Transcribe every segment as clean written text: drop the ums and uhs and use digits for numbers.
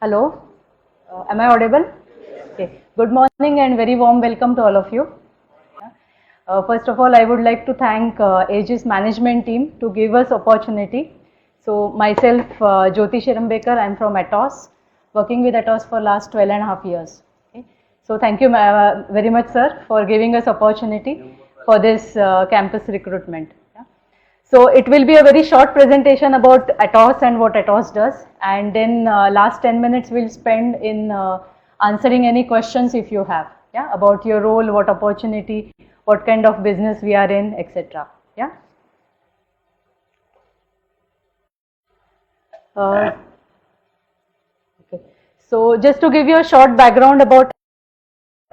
Hello, am I audible? Okay. Good morning and very warm welcome to all of you. First of all, I would like to thank Aegis management team to give us opportunity. So myself, Jyoti Shirambekar, I am from Atos, working with Atos for last 12 and a half years. Okay. So thank you very much, sir, for giving us opportunity for this campus recruitment. So it will be a very short presentation about Atos and what Atos does, and then last 10 minutes we'll spend in answering any questions if you have, yeah, about your role, what opportunity, what kind of business we are in, etc. Yeah. Okay. So just to give you a short background about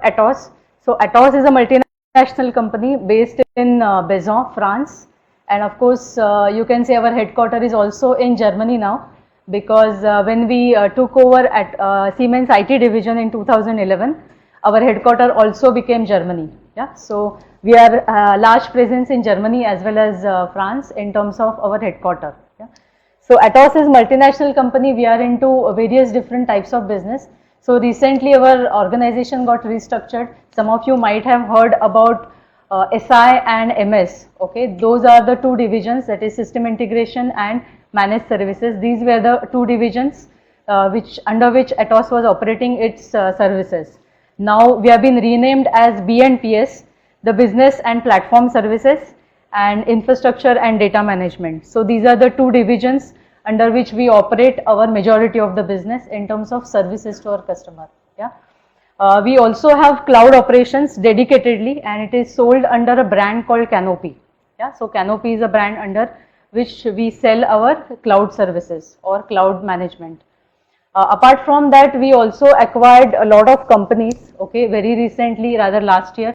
Atos. So Atos is a multinational company based in Béziers, France. And of course, you can say our headquarters is also in Germany now, because when we took over at Siemens IT division in 2011, our headquarters also became Germany. Yeah, so we are large presence in Germany as well as France in terms of our headquarters. Yeah. So Atos is multinational company. We are into various different types of business. So recently our organization got restructured. Some of you might have heard about SI and MS. Okay, those are the two divisions, that is system integration and managed services. These were the two divisions under which Atos was operating its services. Now we have been renamed as B&PS, the business and platform services, and infrastructure and data management. So these are the two divisions under which we operate our majority of the business in terms of services to our customer. Yeah. We also have cloud operations dedicatedly, and it is sold under a brand called Canopy. Yeah, so Canopy is a brand under which we sell our cloud services or cloud management. Apart from that, we also acquired a lot of companies. Okay, very recently, rather last year,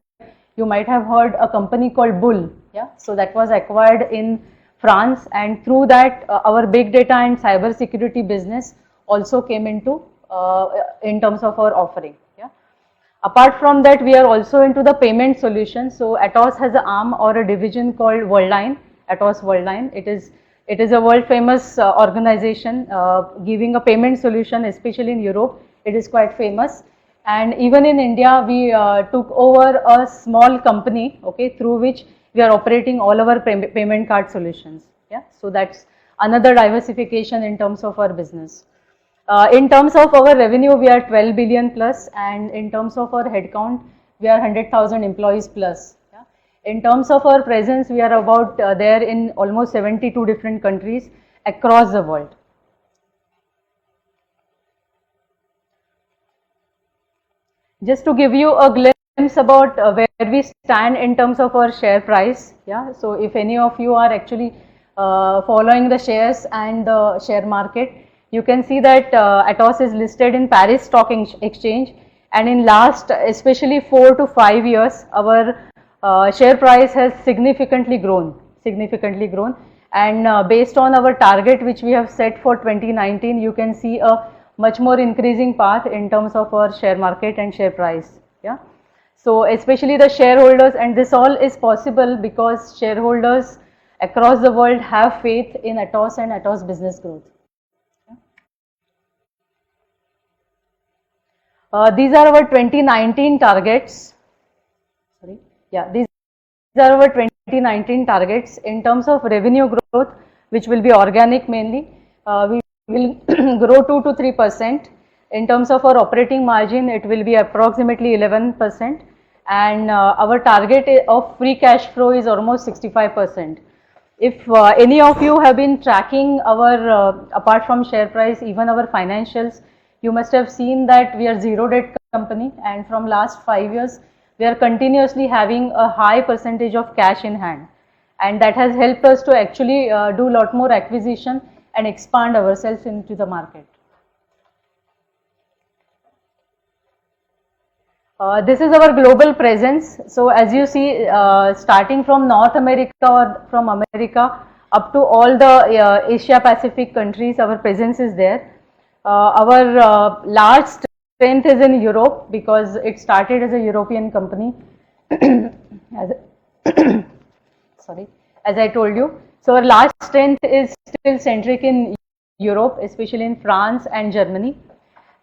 you might have heard a company called Bull. Yeah, so that was acquired in France, and through that, our big data and cyber security business also came into in terms of our offering. Apart from that, we are also into the payment solutions. So Atos has an arm or a division called Worldline, Atos Worldline. It is a world famous organization giving a payment solution, especially in Europe. It is quite famous. And even in India, we took over a small company, okay, through which we are operating all our payment card solutions. Yeah, so that's another diversification in terms of our business. In terms of our revenue, we are 12 billion plus, and in terms of our headcount, we are 100,000 employees plus. Yeah. In terms of our presence, we are about there in almost 72 different countries across the world. Just to give you a glimpse about where we stand in terms of our share price. Yeah. So if any of you are actually following the shares and the share market, you can see that Atos is listed in Paris Stock Exchange, and in last especially 4 to 5 years, our share price has significantly grown, and based on our target which we have set for 2019, you can see a much more increasing path in terms of our share market and share price. Yeah. So especially the shareholders, and this all is possible because shareholders across the world have faith in Atos and Atos business growth. These are our 2019 targets. Sorry, yeah, these are our 2019 targets in terms of revenue growth, which will be organic mainly. We will grow 2 to 3%. In terms of our operating margin, it will be approximately 11%, and our target of free cash flow is almost 65%. If any of you have been tracking our, apart from share price, even our financials, you must have seen that we are zero debt company, and from last 5 years, we are continuously having a high percentage of cash in hand, and that has helped us to actually do a lot more acquisition and expand ourselves into the market. This is our global presence. So as you see, starting from North America or from America up to all the Asia Pacific countries, our presence is there. Our large strength is in Europe because it started as a European company. Sorry, as I told you. So our large strength is still centric in Europe, especially in France and Germany.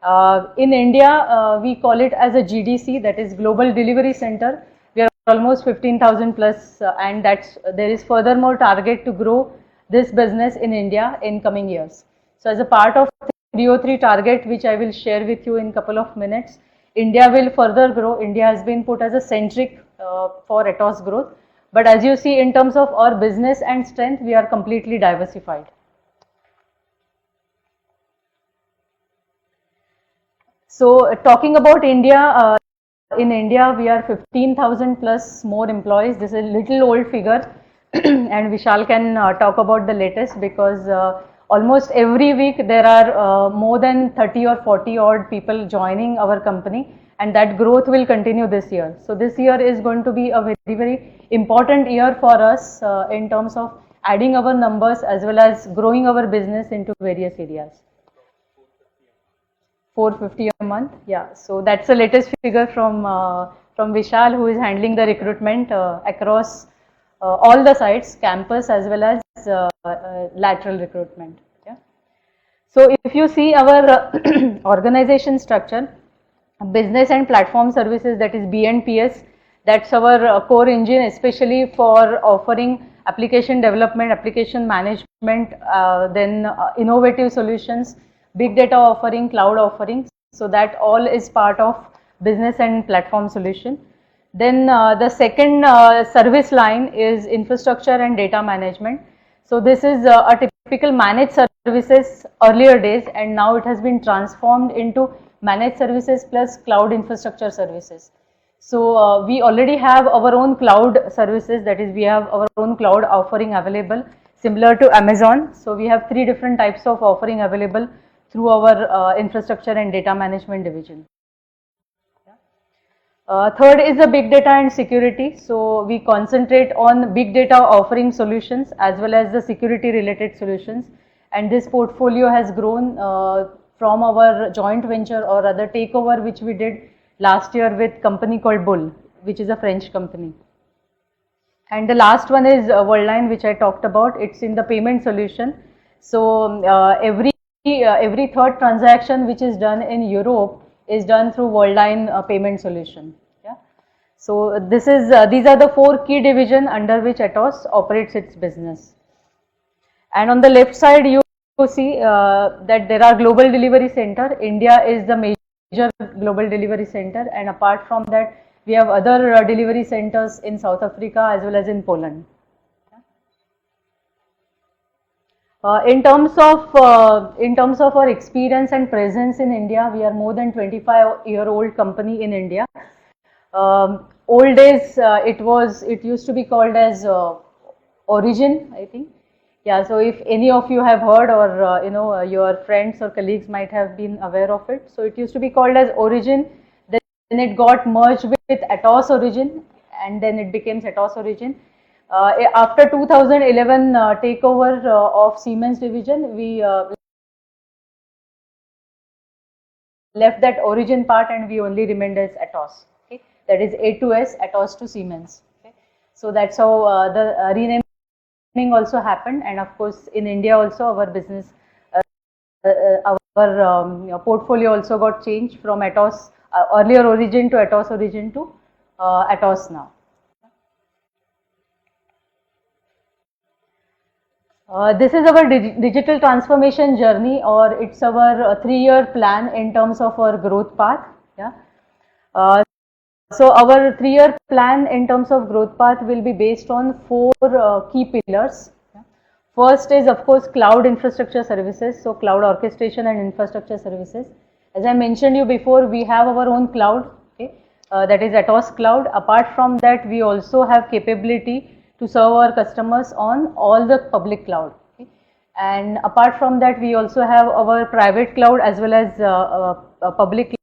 In India, we call it as a GDC, that is Global Delivery Center. We are almost 15,000 plus, and there is furthermore target to grow this business in India in coming years. So as a part of 303 target, which I will share with you in couple of minutes, India will further grow. India has been put as a centric for Atos growth. But as you see, in terms of our business and strength, we are completely diversified. So talking about India, in India we are 15,000 plus more employees. This is a little old figure and Vishal can talk about the latest, because almost every week there are more than 30 or 40 odd people joining our company, and that growth will continue this year. So this year is going to be a very important year for us in terms of adding our numbers as well as growing our business into various areas. 450 a month, yeah. So that's the latest figure from Vishal, who is handling the recruitment across all the sites, campus as well as lateral recruitment. Yeah. So if you see our organization structure, business and platform services, that is B&PS, that's our core engine, especially for offering application development, application management, then innovative solutions, big data offering, cloud offerings. So that all is part of business and platform solution. Then the second service line is infrastructure and data management. So this is a typical managed services earlier days, and now it has been transformed into managed services plus cloud infrastructure services. So we already have our own cloud services, that is we have our own cloud offering available similar to Amazon. So we have 3 different types of offering available through our infrastructure and data management division. Third is the big data and security. So we concentrate on big data offering solutions as well as the security related solutions, and this portfolio has grown from our joint venture or other takeover which we did last year with company called Bull, which is a French company. And the last one is Worldline, which I talked about. It's in the payment solution. So every third transaction which is done in Europe is done through Worldline payment solution. Yeah. So this is these are the 4 key divisions under which Atos operates its business. And on the left side you see that there are global delivery center. India is the major global delivery center, and apart from that we have other delivery centers in South Africa as well as in Poland. In terms of our experience and presence in India, we are more than 25-year-old company in India. Old days, it used to be called as Origin, I think. Yeah. So if any of you have heard, or your friends or colleagues might have been aware of it. So it used to be called as Origin. Then it got merged with Atos Origin, and then it became Atos Origin. After 2011 takeover of Siemens division, we left that Origin part and we only remained as Atos. Okay, that is A to S, Atos to Siemens. Okay, so that's how the renaming also happened, and of course in India also our business, our portfolio also got changed from Atos earlier Origin to Atos Origin to Atos now. This is our digital transformation journey, or it's our 3-year plan in terms of our growth path. Yeah. So our 3-year plan in terms of growth path will be based on 4 key pillars. Yeah. First is of course cloud infrastructure services, so cloud orchestration and infrastructure services. As I mentioned you before, we have our own cloud, okay, that is Atos Cloud. Apart from that, we also have capability to serve our customers on all the public cloud. Okay. And apart from that, we also have our private cloud as well as public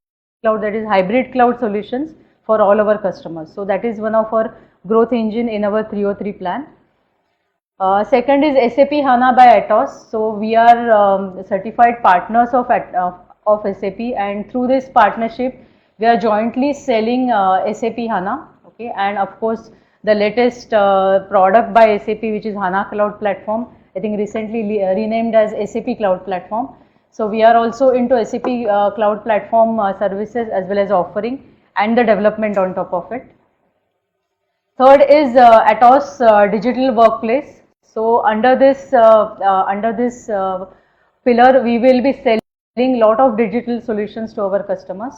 cloud, that is hybrid cloud solutions for all our customers. So that is one of our growth engine in our 303 plan. Second is SAP HANA by Atos. So we are certified partners of SAP, and through this partnership we are jointly selling SAP HANA. Okay, and of course the latest product by SAP, which is HANA Cloud Platform, I think recently renamed as SAP Cloud Platform. So we are also into SAP cloud platform services as well as offering and the development on top of it. Third is Atos digital workplace. So under this pillar, we will be selling lot of digital solutions to our customers.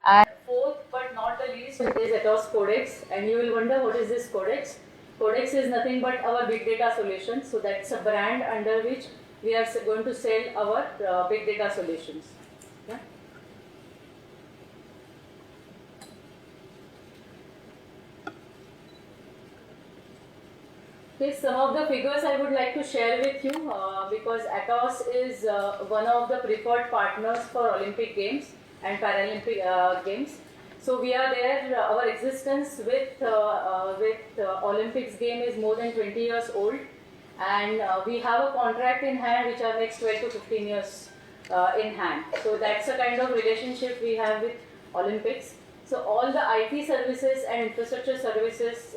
And fourth but not the least is Atos Codex, and you will wonder what is this Codex. Codex is nothing but our big data solution. So that's a brand under which we are going to sell our big data solutions. Yeah. Okay, some of the figures I would like to share with you because Atos is one of the preferred partners for Olympic Games and Paralympic Games. So we are there. Our existence with Olympics game is more than 20 years old, and we have a contract in hand which are next 12 to 15 years in hand. So that's the kind of relationship we have with Olympics. So all the IT services and infrastructure services,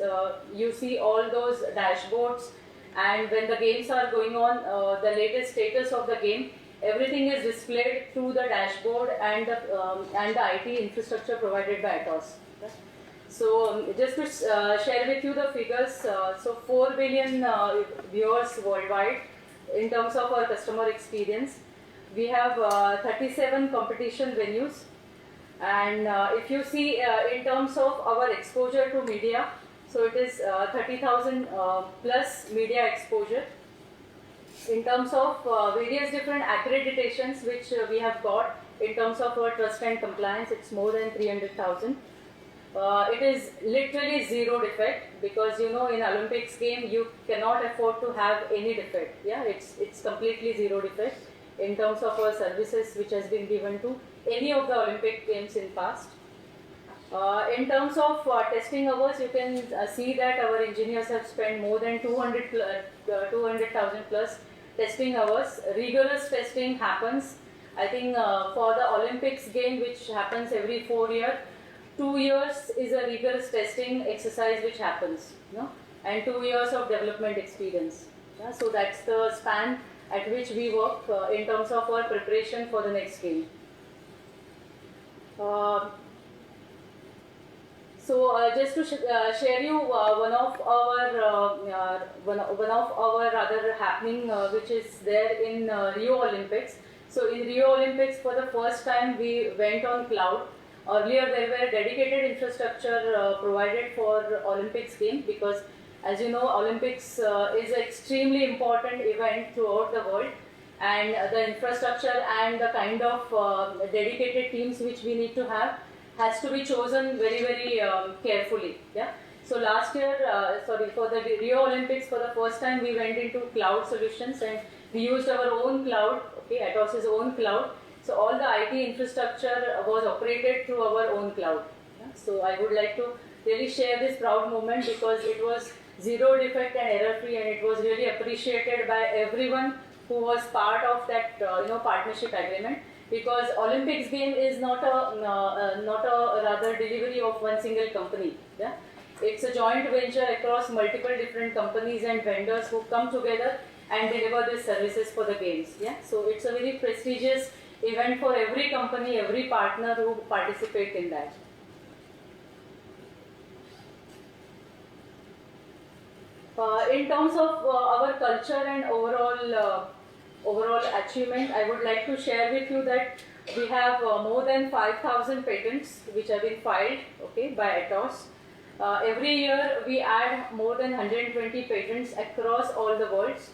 you see all those dashboards, and when the games are going on, the latest status of the game, everything is displayed through the dashboard and the IT infrastructure provided by Atos. Okay. So just to share with you the figures, so 4 billion viewers worldwide in terms of our customer experience. We have 37 competition venues. And if you see in terms of our exposure to media, so it is 30,000 plus media exposure. In terms of various different accreditations which we have got in terms of our trust and compliance, it's more than 300,000. It is literally zero defect because you know in Olympics game you cannot afford to have any defect. Yeah, it's completely zero defect in terms of our services which has been given to any of the Olympic games in past. In terms of testing hours, you can see that our engineers have spent more than 200,000 plus testing hours. Rigorous testing happens. I think for the Olympics game which happens every 4 years, 2 years is a rigorous testing exercise which happens, you know, and 2 years of development experience. Yeah? So that's the span at which we work in terms of our preparation for the next game. Just to share you one of our other happening which is there in Rio Olympics. So in Rio Olympics, for the first time, we went on cloud. Earlier, there were dedicated infrastructure provided for Olympics game because, as you know, Olympics is an extremely important event throughout the world, and the infrastructure and the kind of dedicated teams which we need to have has to be chosen very, very carefully. Yeah. So last year, for the Rio Olympics, for the first time, we went into cloud solutions and we used our own cloud. Okay, Atos' own cloud. So all the IT infrastructure was operated through our own cloud. Yeah? So I would like to really share this proud moment because it was zero defect and error free, and it was really appreciated by everyone who was part of that partnership agreement. Because Olympics game is not a rather delivery of one single company. Yeah? It's a joint venture across multiple different companies and vendors who come together and deliver these services for the games. Yeah? So it's a very prestigious event for every company, every partner who participate in that. In terms of our culture and overall achievement, I would like to share with you that we have more than 5,000 patents which have been filed, okay, by Atos. Every year we add more than 120 patents across all the worlds.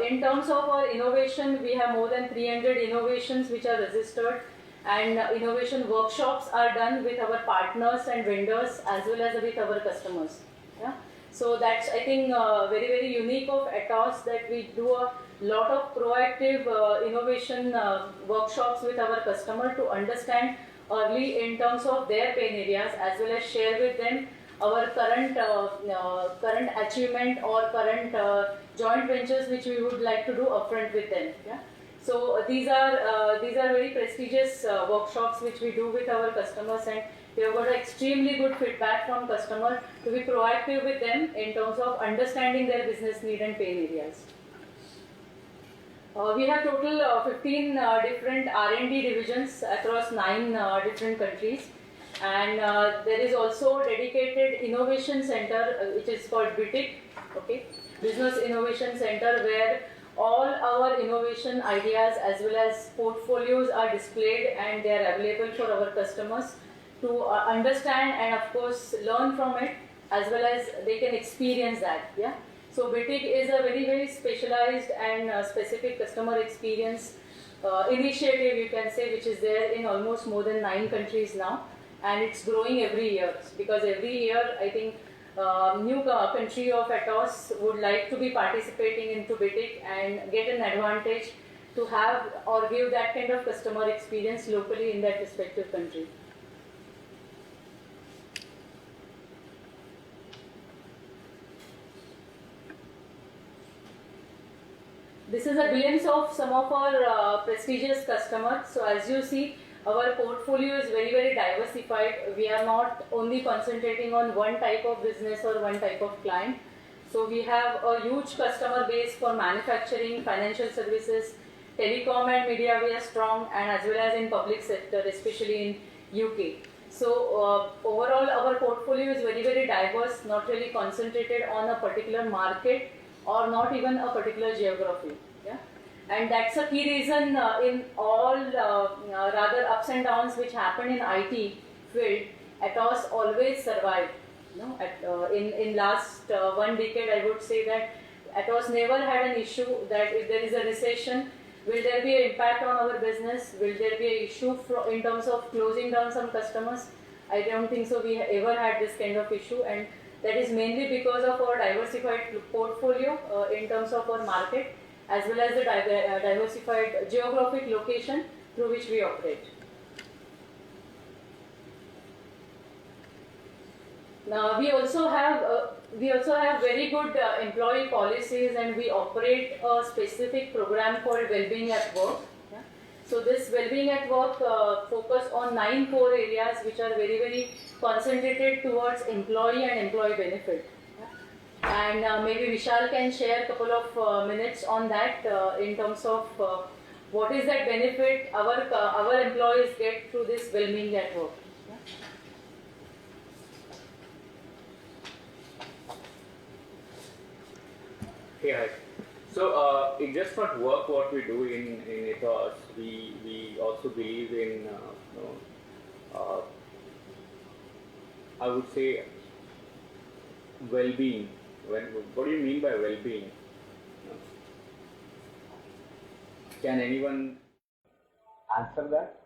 In terms of our innovation, we have more than 300 innovations which are registered, and innovation workshops are done with our partners and vendors as well as with our customers. Yeah? So that's, I think, very, very unique of Atos, that we do a lot of proactive innovation workshops with our customer to understand early in terms of their pain areas, as well as share with them our current achievement or current joint ventures which we would like to do upfront with them. Yeah? So these are very prestigious workshops which we do with our customers, and we have got extremely good feedback from customers to be proactive with them in terms of understanding their business need and pain areas. We have total 15 different R&D divisions across 9 different countries, and there is also dedicated innovation center which is called BITIC, okay, Business Innovation Center, where all our innovation ideas as well as portfolios are displayed and they are available for our customers to understand and of course learn from it, as well as they can experience that. Yeah. So BITIC is a very specialized and specific customer experience initiative, you can say, which is there in almost more than 9 countries now, and it's growing every year, because every year I think new country of Atos would like to be participating into BITIC and get an advantage to have or give that kind of customer experience locally in that respective country. This is a glimpse of some of our prestigious customers. So as you see, our portfolio is very diversified. We are not only concentrating on one type of business or one type of client. So we have a huge customer base for manufacturing, financial services, telecom and media we are strong, and as well as in public sector, especially in UK. So overall our portfolio is very diverse, not really concentrated on a particular market or not even a particular geography. Yeah? And that's a key reason in all rather ups and downs which happen in IT field, Atos always survived. You know, in last 1 decade, I would say that Atos never had an issue that if there is a recession, will there be an impact on our business? Will there be an issue in terms of closing down some customers? I don't think so. We ever had this kind of issue, and that is mainly because of our diversified portfolio in terms of our market, as well as the diversified geographic location through which we operate. Now we also have very good employee policies, and we operate a specific program called Wellbeing at Work. Yeah? So this Wellbeing at Work focus on 9 core areas which are very concentrated towards employee and employee benefit. Yeah? And maybe Vishal can share a couple of minutes on that in terms of what is that benefit our employees get through this Wellbeing at Work. Hey, hi. So it's just not work what we do in Atos. We also believe in I would say well-being. What do you mean by well-being? Can anyone answer that?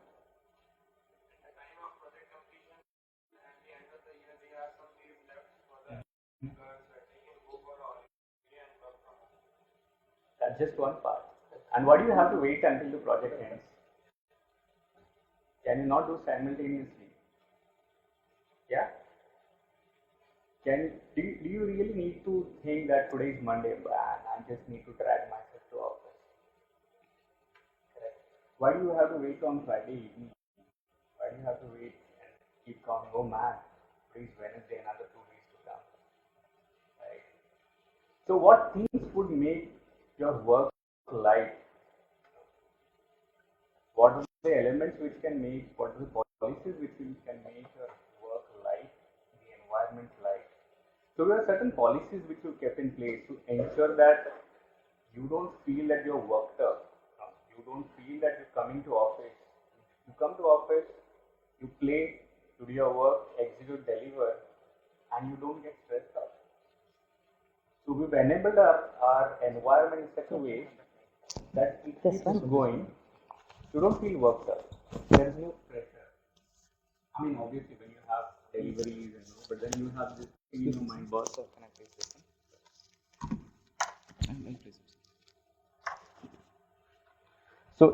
That's just one part. And why do you have to wait until the project ends? Can you not do simultaneously? Yeah? Do you really need to think that today is Monday and I just need to drag myself to office? Correct. Why do you have to wait on Friday evening? Why do you have to wait and keep counting? Oh man, today is Wednesday, another 2 days to come. Right? So what things would make your work light? What are the elements which can make, what are the policies which can make your work light, the environment light? So there are certain policies which you kept in place to ensure that you don't feel that you're worked up. You don't feel that you're coming to office. You come to office, you play, you do your work, execute, deliver, and you don't get stressed out. So we've enabled our environment in such a way that it keeps going. You don't feel worked up. There is no pressure. I mean, obviously, when you have deliveries and all, but then you have this thing in your mind, boss. Can I please listen? So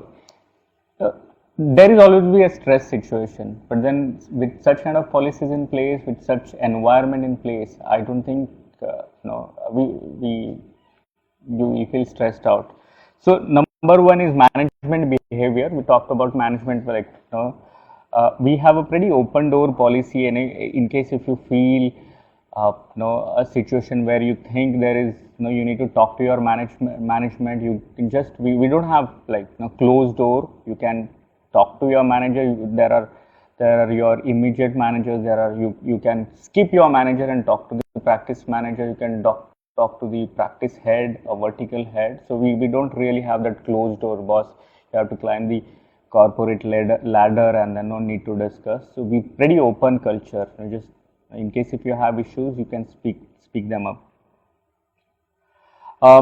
there is always be a stress situation, but then with such kind of policies in place, with such environment in place, I don't think we feel stressed out. So number one is management behavior. We talked about management, like we have a pretty open door policy, and in case if you feel a situation where you think there is you need to talk to your management. You can just, we don't have like closed door. You can talk to your manager. There are your immediate managers. You can skip your manager and talk to the practice manager. You can talk to the practice head or vertical head. So we don't really have that closed door boss. You have to climb the corporate ladder and then no need to discuss. So we pretty open culture. Just in case if you have issues, you can speak them up.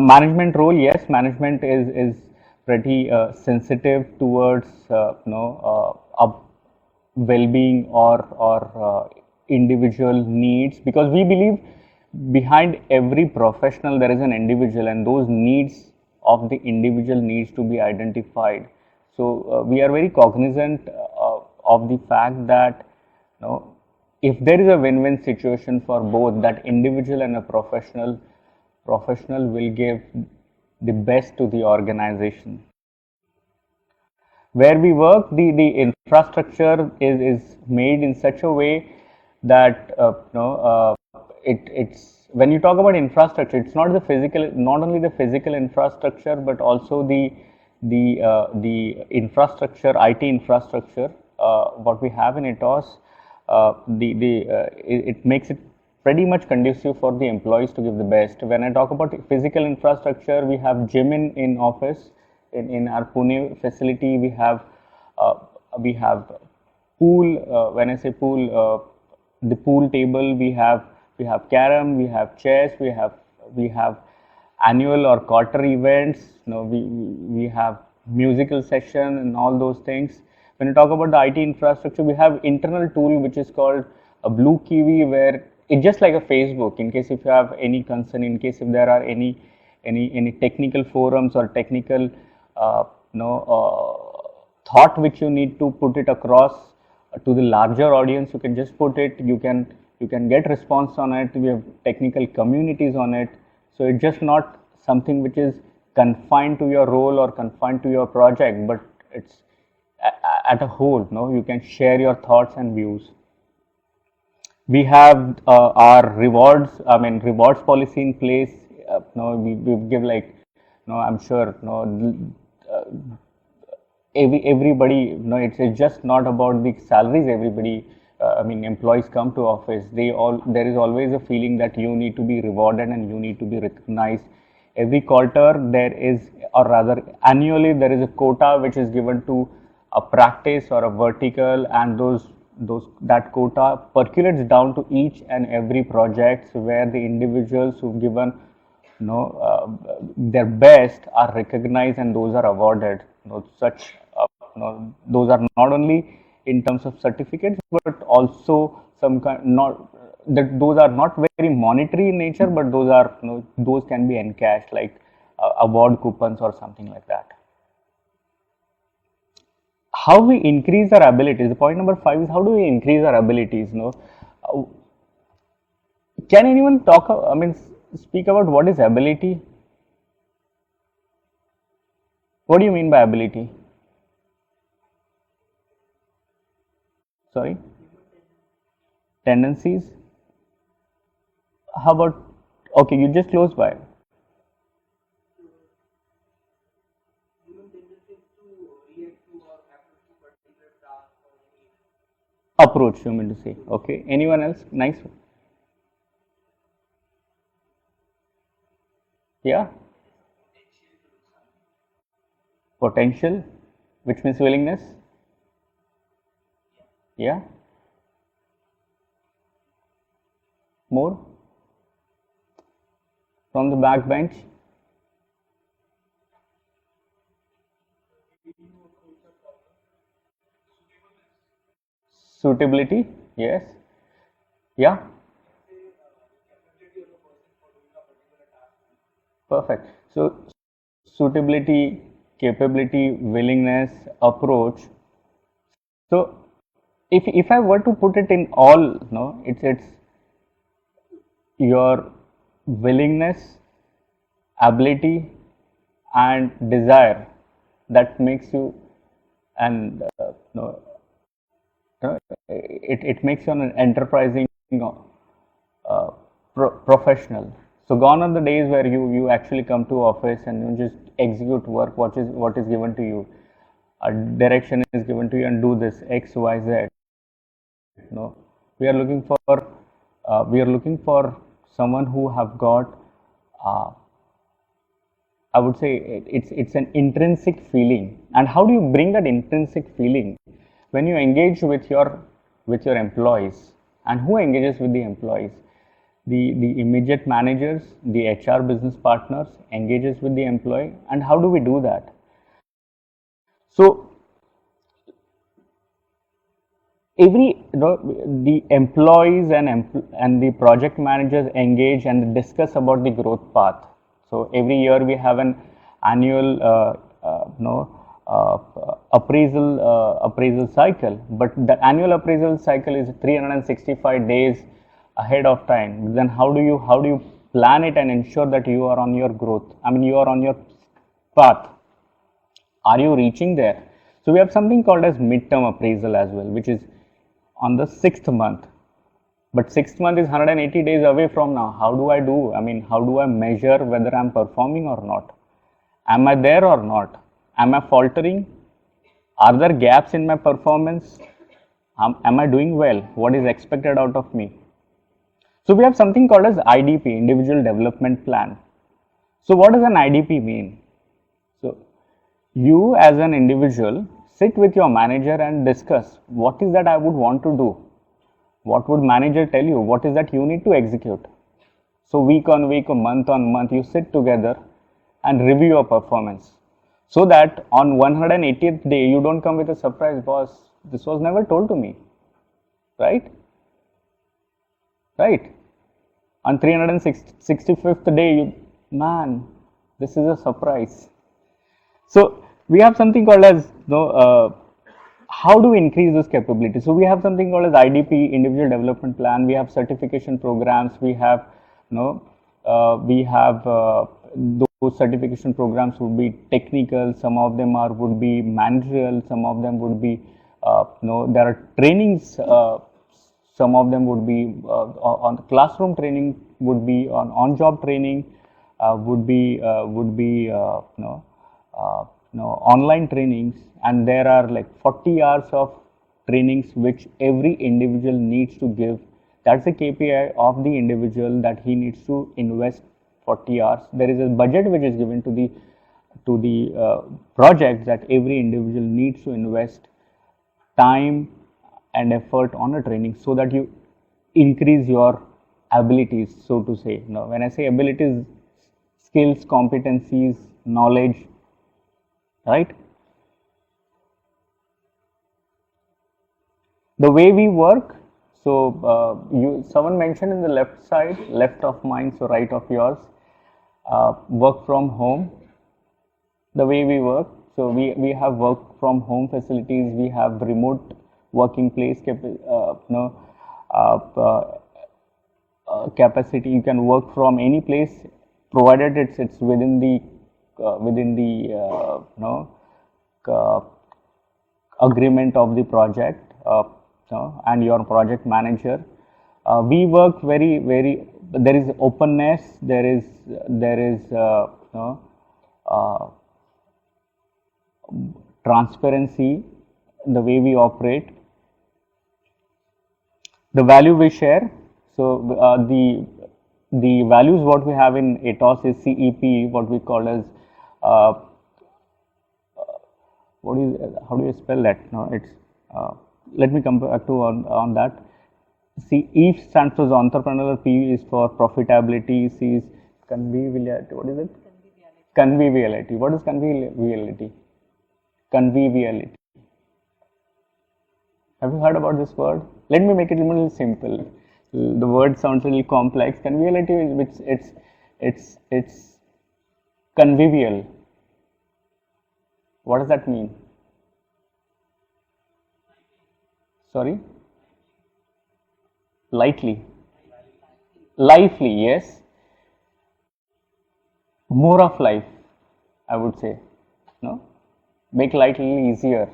Management role, yes, management is pretty sensitive towards well-being or individual needs, because we believe behind every professional there is an individual, and those needs of the individual needs to be identified. So we are very cognizant of the fact that if there is a win-win situation for both, that individual and a professional will give the best to the organization. Where we work, the infrastructure is made in such a way that it's when you talk about infrastructure, it's not only the physical infrastructure, but also the infrastructure, IT infrastructure. What we have in Atos, it makes it pretty much conducive for the employees to give the best. When I talk about physical infrastructure, we have gym in office. In our Pune facility, we have pool. When I say pool, the pool table, we have carom, we have chess, we have annual or quarter events. We have musical session and all those things. When you talk about the IT infrastructure, we have internal tool which is called a Blue Kiwi, where it's just like a Facebook. In case if you have any concern, in case if there are any technical forums or technical thought which you need to put it across to the larger audience, you can just put it. You can get response on it. We have technical communities on it. So it's just not something which is confined to your role or confined to your project, but it's at a whole. You can share your thoughts and views. We have our rewards policy in place. We give like, I'm sure, everybody, it's just not about the salaries. Everybody, employees come to office. There is always a feeling that you need to be rewarded and you need to be recognized. Every quarter there is, or rather annually, there is a quota which is given to a practice or a vertical, and that quota percolates down to each and every project, where the individuals who've given their best are recognized and those are awarded. Those are not only in terms of certificates, but also some kind, those are not very monetary in nature, but those can be encashed like award coupons or something like that. How we increase our abilities? The point number 5 is, how do we increase our abilities? Can anyone speak about what is ability? What do you mean by ability? Sorry? Tendencies? How about, okay, you just close by. Approach, you mean to say. Okay. Anyone else? Nice. Yeah. Potential, which means willingness. Yeah. More. From the back bench. Suitability. Yes. Yeah. Perfect. So suitability, capability, willingness, approach. So if I were to put it in all, it's your willingness, ability, and desire that makes you, and it makes you an enterprising professional. So gone are the days where you actually come to office and you just execute work what is given to you. A direction is given to you and do this X, Y, Z. No, we are looking for someone who have got uh, I would say it's an intrinsic feeling. And how do you bring that intrinsic feeling? When you engage with your employees. And who engages with the employees? The immediate managers, the HR business partners engages with the employee. And how do we do that? So the employees and the project managers engage and discuss about the growth path. So every year we have an annual appraisal cycle, but the annual appraisal cycle is 365 days ahead of time. Then how do you plan it and ensure that you are on your growth? I mean, you are on your path. Are you reaching there? So we have something called as midterm appraisal as well, which is on the 6th month. But 6th month is 180 days away from now. How do I do? I mean, how do I measure whether I'm performing or not? Am I there or not? Am I faltering? Are there gaps in my performance? Am I doing well? What is expected out of me? So we have something called as IDP, Individual Development Plan. So what does an IDP mean? So you as an individual sit with your manager and discuss what is that I would want to do. What would manager tell you? What is that you need to execute? So week on week or month on month, you sit together and review your performance. So that on 180th day, you don't come with a surprise, boss, this was never told to me. Right? Right? On 365th day, man, this is a surprise. So we have something called as how do we increase this capability? So we have something called as IDP, Individual Development Plan. We have certification programs. We have those certification programs would be technical. Some of them would be managerial. Some of them would be there are trainings. Some of them would be on classroom training. Would be on job training. Would be online trainings, and there are like 40 hours of trainings which every individual needs to give. That's the KPI of the individual, that he needs to invest 40 hours. There is a budget which is given to the project, that every individual needs to invest time and effort on a training, so that you increase your abilities, so to say. Now, when I say abilities, skills, competencies, knowledge, right? The way we work, so someone mentioned in the left side, left of mine, so right of yours, work from home. The way we work, so we have work from home facilities, we have remote working place capacity. You can work from any place, provided it's within the agreement of the project and your project manager. We work very there is openness, there is transparency, the way we operate, the value we share. So the values what we have in Atos is CEP, what we call as how do you spell that? No, it's let me come back to on that. C, E stands for entrepreneurial, P is for profitability, C is conviviality. What is it? Conviviality. What is conviviality? Conviviality. Have you heard about this word? Let me make it a little simple. The word sounds a little complex. Conviviality is it's convivial. What does that mean? Sorry? Lightly. Lively, yes. More of life, I would say. No? Make life a little easier.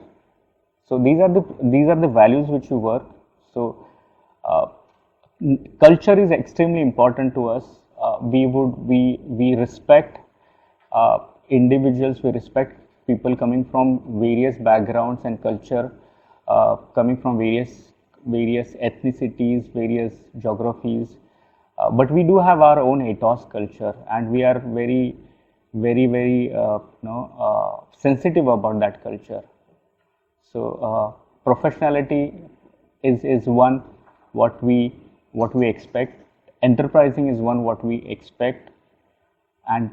So these are the values which you work. So culture is extremely important to us. we respect individuals, we respect people coming from various backgrounds and culture, coming from various ethnicities, various geographies. But we do have our own Atos culture, and we are very sensitive about that culture. So professionality is one what we expect. Enterprising is one what we expect, and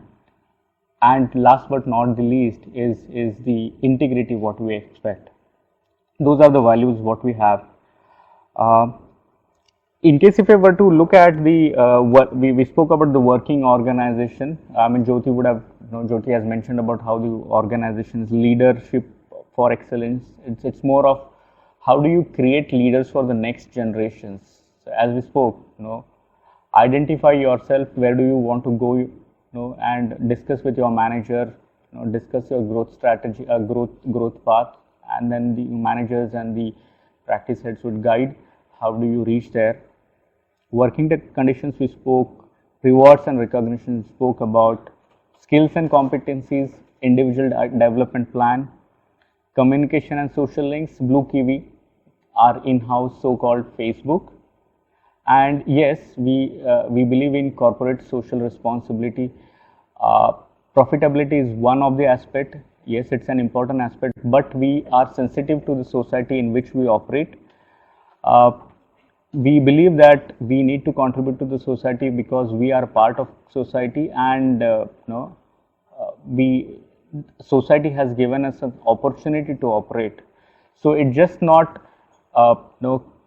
last but not the least is the integrity what we expect. Those are the values what we have. Uh, in case if I were to look at the what we spoke about the working organization. I mean, Jyoti would have, Jyoti has mentioned about how the organization's leadership for excellence. It's more of how do you create leaders for the next generations. So as we spoke, identify yourself, where do you want to go, and discuss with your manager, discuss your growth strategy, growth path, and then the managers and the practice heads would guide how do you reach there. Working conditions we spoke, rewards and recognition spoke about, skills and competencies, individual development plan, communication and social links, Blue Kiwi, our in-house so-called Facebook. And yes, we believe in corporate social responsibility. Profitability is one of the aspect. Yes, it's an important aspect, but we are sensitive to the society in which we operate. We believe that we need to contribute to the society because we are part of society, and we society has given us an opportunity to operate. So it's just not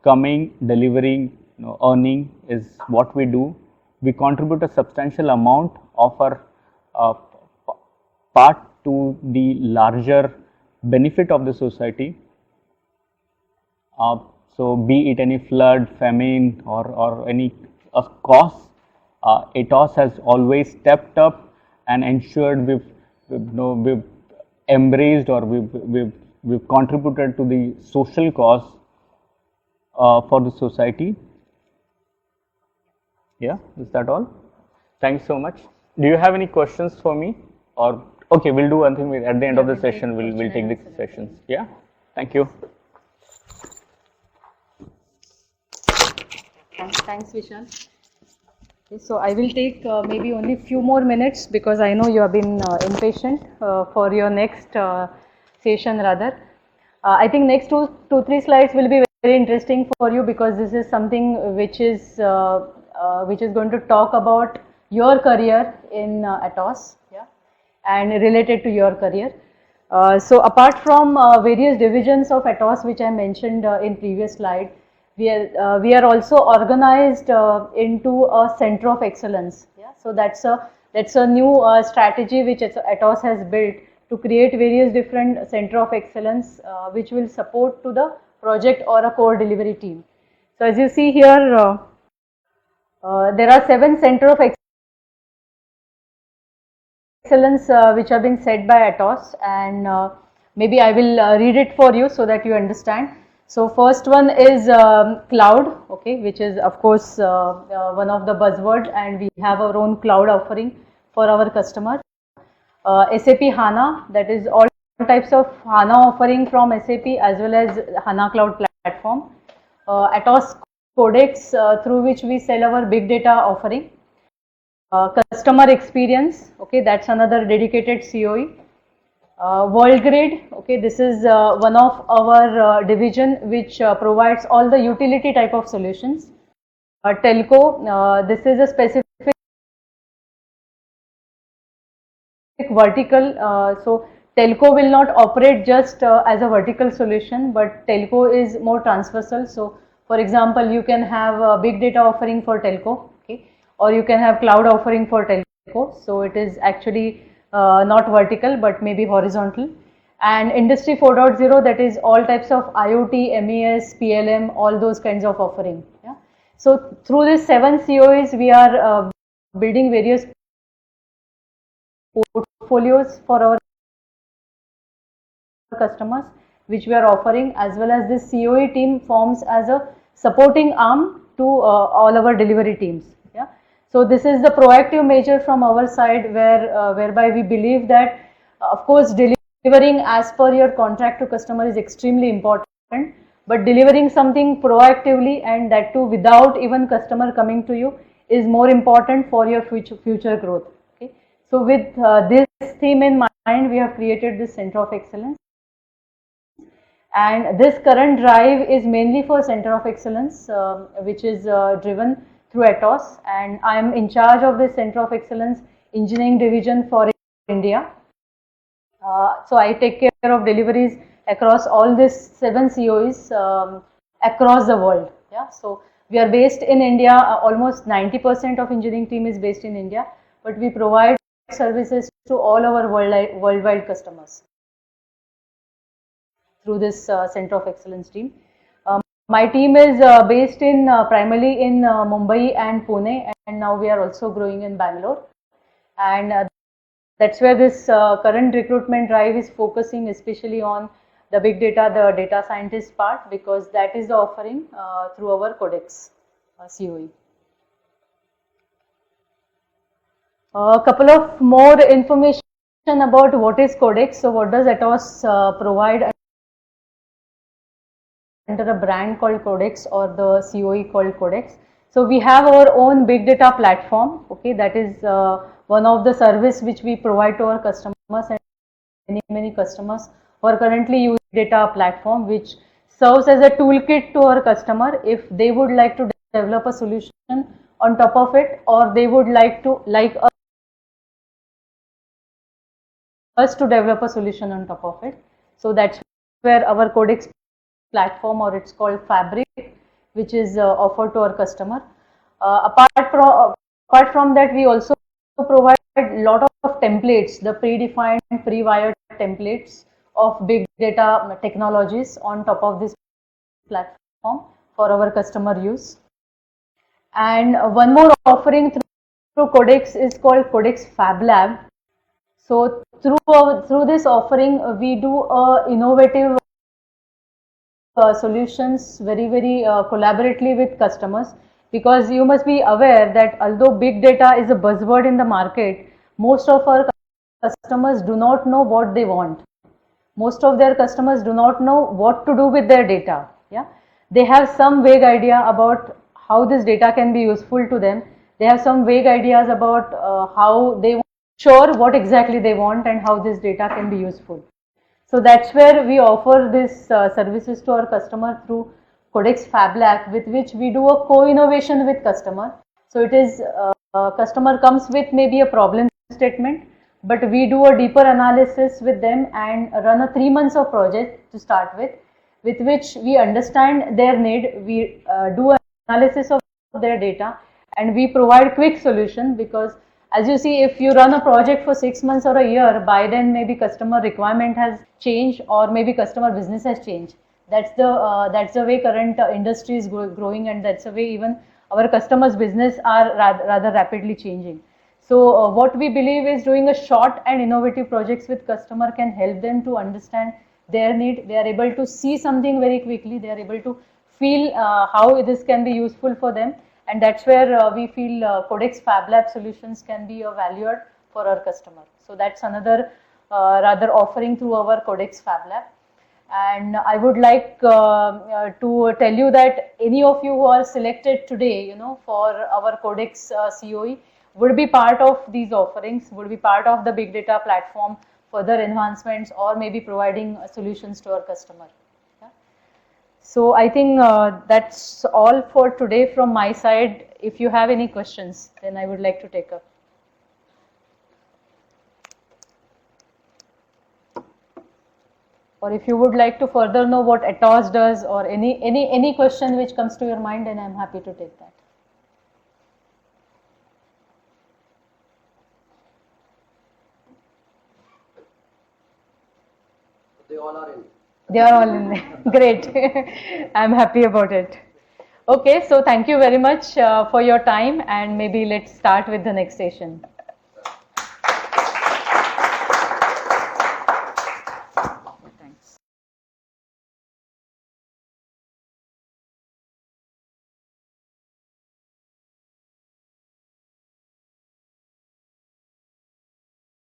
coming, delivering, earning is what we do. We contribute a substantial amount of our part to the larger benefit of the society. So be it any flood, famine, or any cause, Atos has always stepped up and ensured we've embraced, or we've contributed to the social cause for the society. Yeah, is that all? Thanks so much. Do you have any questions for me? Or okay, we'll do one thing. At the end of the session, we'll take the sessions. Yeah. Thank you. Thanks, Vishal. Okay, so I will take maybe only few more minutes because I know you have been impatient for your next session rather. I think next three slides will be very interesting for you because this is something which is going to talk about your career in Atos, yeah, and related to your career. So apart from various divisions of Atos which I mentioned in previous slide, we are also organized into a center of excellence. Yeah, so that's a new strategy which Atos has built to create various different center of excellence which will support to the project or a core delivery team. So as you see here, there are 7 center of excellence which have been set by Atos, and maybe I will read it for you so that you understand. So first one is cloud, okay, which is of course one of the buzzwords, and we have our own cloud offering for our customers. SAP HANA, that is all types of HANA offering from SAP as well as HANA Cloud platform. Atos Codex, through which we sell our big data offering. Customer experience, okay, that's another dedicated COE. WorldGrid, okay, this is one of our division which provides all the utility type of solutions. Telco, this is a specific vertical, so telco will not operate just as a vertical solution, but telco is more transversal. So for example, you can have a big data offering for telco, okay, or you can have cloud offering for telco. So it is actually not vertical but maybe horizontal. And Industry 4.0, that is all types of IoT, MES, PLM, all those kinds of offering. Yeah. So through these 7 COEs, we are building various portfolios for our customers which we are offering, as well as this COE team forms as a supporting arm to all our delivery teams. Yeah. So this is the proactive measure from our side, whereby we believe that, of course, delivering as per your contract to customer is extremely important, but delivering something proactively, and that too without even customer coming to you, is more important for your future growth. Okay. So with this theme in mind, we have created this Center of Excellence. And this current drive is mainly for Center of Excellence, which is driven through Atos, and I am in charge of this Center of Excellence Engineering Division for India. So I take care of deliveries across all these 7 COEs across the world. Yeah, so we are based in India. Almost 90% of engineering team is based in India, but we provide services to all our worldwide customers through this Center of Excellence team. My team is based in primarily in Mumbai and Pune, and now we are also growing in Bangalore. And that's where this current recruitment drive is focusing especially on the big data, the data scientist part, because that is the offering through our Codex COE. A couple of more information about what is Codex. So what does Atos provide under a brand called Codex, or the COE called Codex? So we have our own big data platform. Okay, that is one of the service which we provide to our customers, and many customers who are currently using data platform, which serves as a toolkit to our customer if they would like to develop a solution on top of it, or they would like us to develop a solution on top of it. So that's where our Codex platform, or it's called Fabric, which is offered to our customer. Apart from that, we also provide a lot of templates, the predefined, pre-wired templates of big data technologies on top of this platform for our customer use. And one more offering through Codex is called Codex Fab Lab. So through this offering, we do innovative solutions very collaboratively with customers, because you must be aware that although big data is a buzzword in the market, most of our customers do not know what they want. Most of their customers do not know what to do with their data. Yeah, they have some vague idea about how this data can be useful to them. They have some vague ideas about how they want, sure what exactly they want and how this data can be useful. So that's where we offer this services to our customer through Codex Fab Lab, with which we do a co-innovation with customer. So it is customer comes with maybe a problem statement, but we do a deeper analysis with them and run a 3 months of project to start with which we understand their need. We do an analysis of their data, and we provide quick solution, because as you see, if you run a project for 6 months or a year, by then maybe customer requirement has changed, or maybe customer business has changed. That's the way current industry is growing, and that's the way even our customers' business are rather rapidly changing. So what we believe is doing a short and innovative projects with customer can help them to understand their need. They are able to see something very quickly. They are able to feel how this can be useful for them. And that's where we feel Codex Fab Lab solutions can be a value add for our customer. So that's another rather offering through our Codex Fab Lab. And I would like to tell you that any of you who are selected today, for our Codex COE would be part of these offerings, would be part of the big data platform, further enhancements, or maybe providing solutions to our customer. So I think that's all for today from my side. If you have any questions, then I would like to take up. Or if you would like to further know what Atos does, or any question which comes to your mind, then I'm happy to take that. They all are in. They are all in there. Great. I'm happy about it. Okay, so thank you very much for your time, and maybe let's start with the next session.